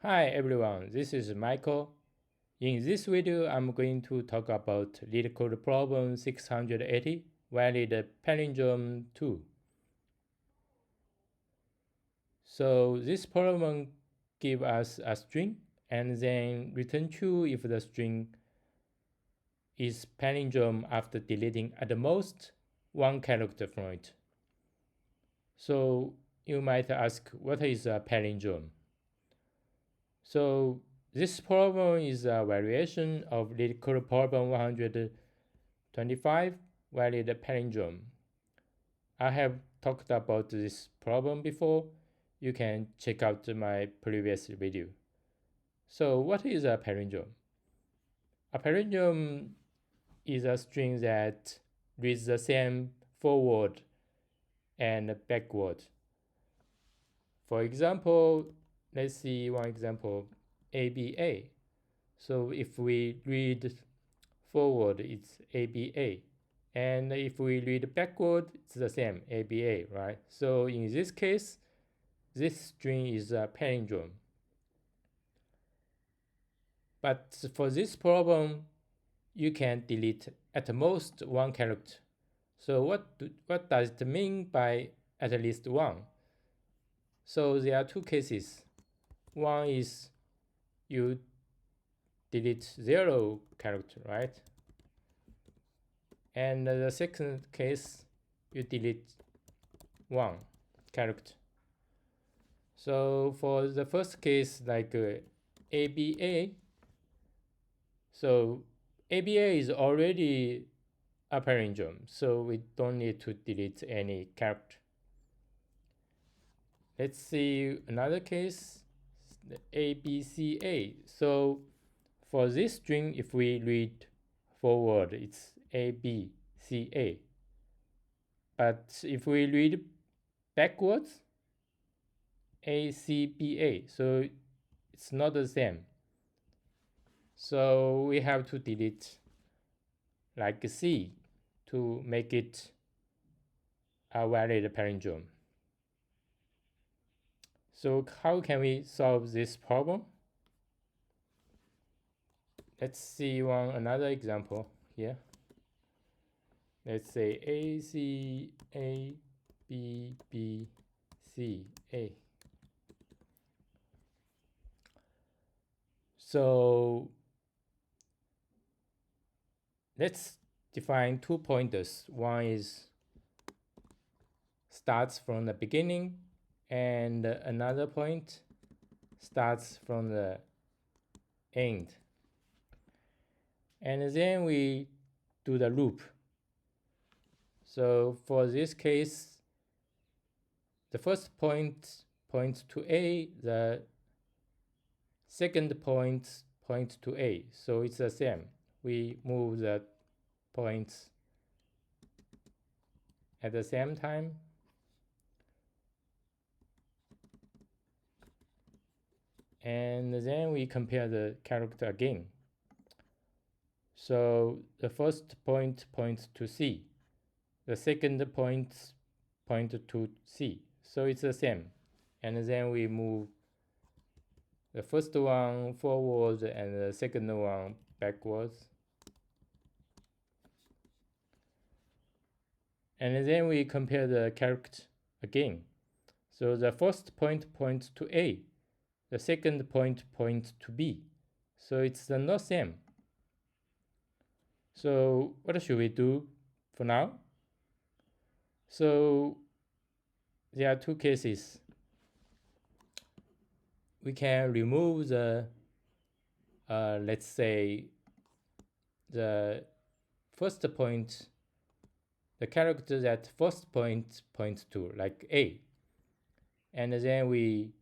Hi everyone, this is Michael. In this video, I'm going to talk about LeetCode problem 680, valid Palindrome II. So this problem gives us a string and then return true if the string is palindrome after deleting at the most one character from it. So you might ask, what is a palindrome? So this problem is a variation of LeetCode problem 125, valid palindrome. I have talked about this problem before. You can check out my previous video. So what is a palindrome? A palindrome is a string that reads the same forward and backward. For example, let's see one example, ABA. So if we read forward, it's ABA. And if we read backward, it's the same, ABA, right? So in this case, this string is a palindrome. But for this problem, you can delete at most one character. So what does it mean by at least one? So there are two cases. One is you delete 0 character, right? And the second case, you delete 1 character. So for the first case, like ABA, so ABA is already a palindrome, so we don't need to delete any character. Let's see another case, the ABCA. So for this string, if we read forward, it's ABCA. But if we read backwards, ACBA, so it's not the same. So we have to delete like C to make it a valid palindrome. So how can we solve this problem? Let's see another example here. Let's say A, C, A, B, B, C, A. So let's define two pointers. One is starts from the beginning, and another point starts from the end. And then we do the loop. So for this case, the first point points to A, the second point points to A. So it's the same. We move the points at the same time. And then we compare the character again. So the first point points to C. The second point points to C. So it's the same. And then we move the first one forward and the second one backwards. And then we compare the character again. So the first point points to A. The second point points to B. So it's not same. So what should we do for now? So there are two cases. We can remove the, let's say, the first point, the character that first point points to, like A. And then we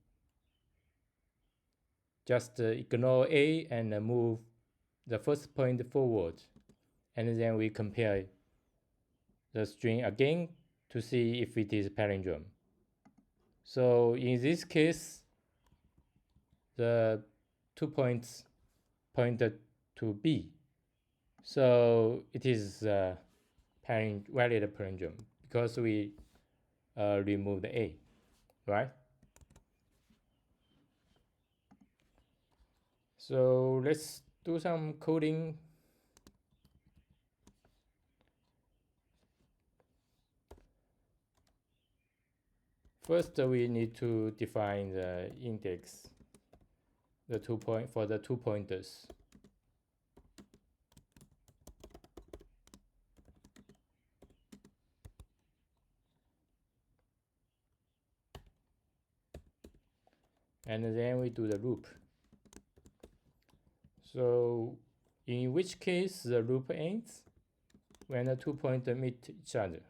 just ignore A and move the first point forward. And then we compare the string again to see if it is palindrome. So in this case, the 2 points pointed to B. So it is valid palindrome because we remove the A, right? So let's do some coding. First, we need to define the index, for the 2 pointers. And then we do the loop. So in which case the loop ends? When the 2 pointers meet each other.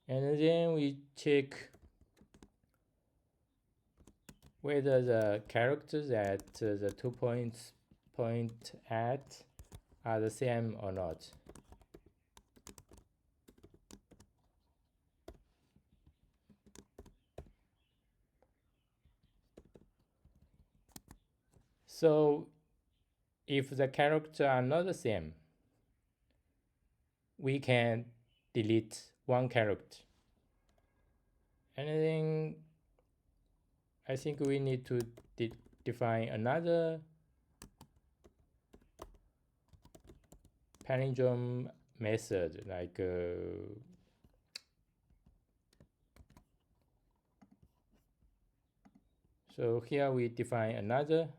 And then we check whether the characters that the 2 points point at are the same or not. So if the characters are not the same, we can delete one character. And then I think we need to define another palindrome method, like so here we define another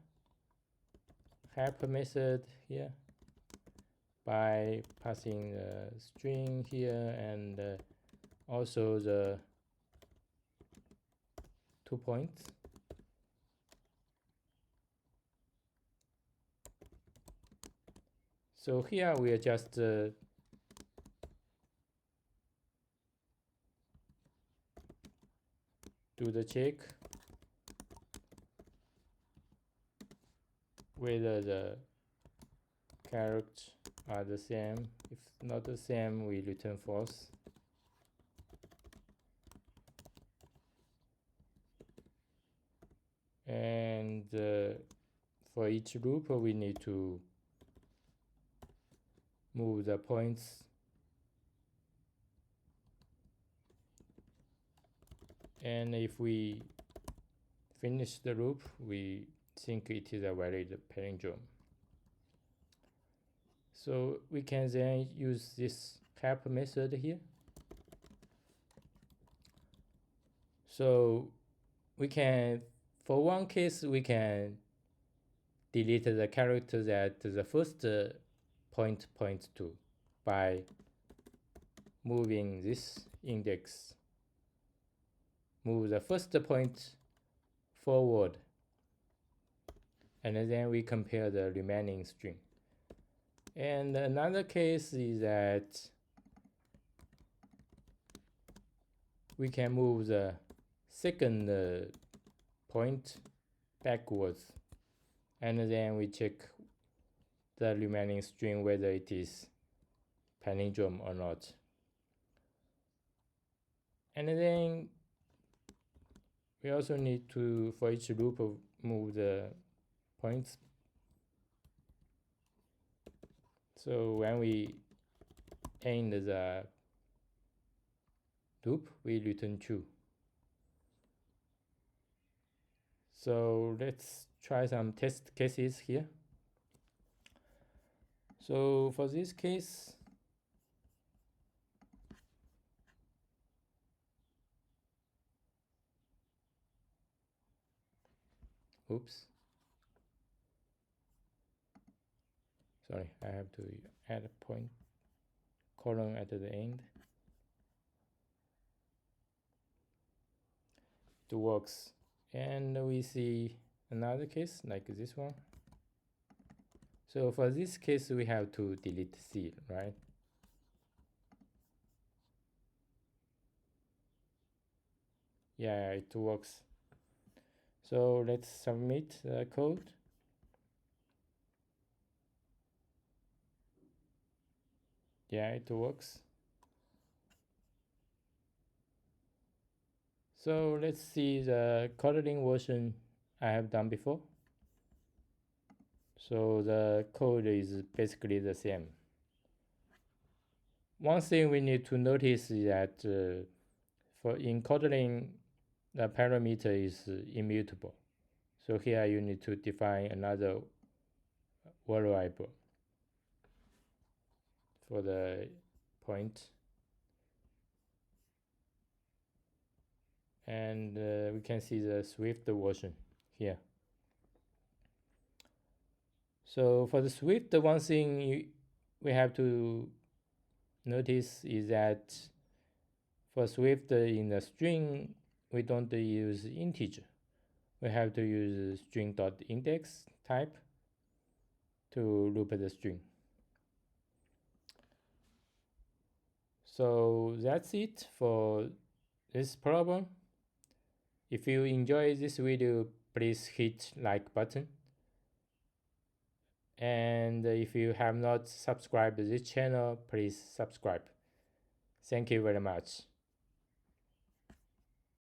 help method here by passing the string here and also the 2 points. So here we are just do the check whether the characters are the same. If not the same, we return false. And for each loop, we need to move the points. And if we finish the loop, we think it is a valid palindrome. So we can then use this help method here. So we can, for one case, we can delete the character that the first point points to by moving this index. Move the first point forward, and then we compare the remaining string. And another case is that we can move the second point backwards, and then we check the remaining string whether it is palindrome or not. And then we also need to, for each loop, move the points. So when we end the loop, we return true. So let's try some test cases here. So for this case, oops, sorry, I have to add a colon at the end. It works. And we see another case like this one. So for this case, we have to delete C, right? Yeah, it works. So let's submit the code. Yeah, it works. So let's see the Kotlin version I have done before. So the code is basically the same. One thing we need to notice is that in Kotlin, the parameter is immutable. So here you need to define another variable for the point. And we can see the Swift version here. So for the Swift, the one thing we have to notice is that for Swift in the string, we don't use integer. We have to use string.index type to loop the string. So that's it for this problem. If you enjoy this video, please hit like button. And if you have not subscribed to this channel, please subscribe. Thank you very much.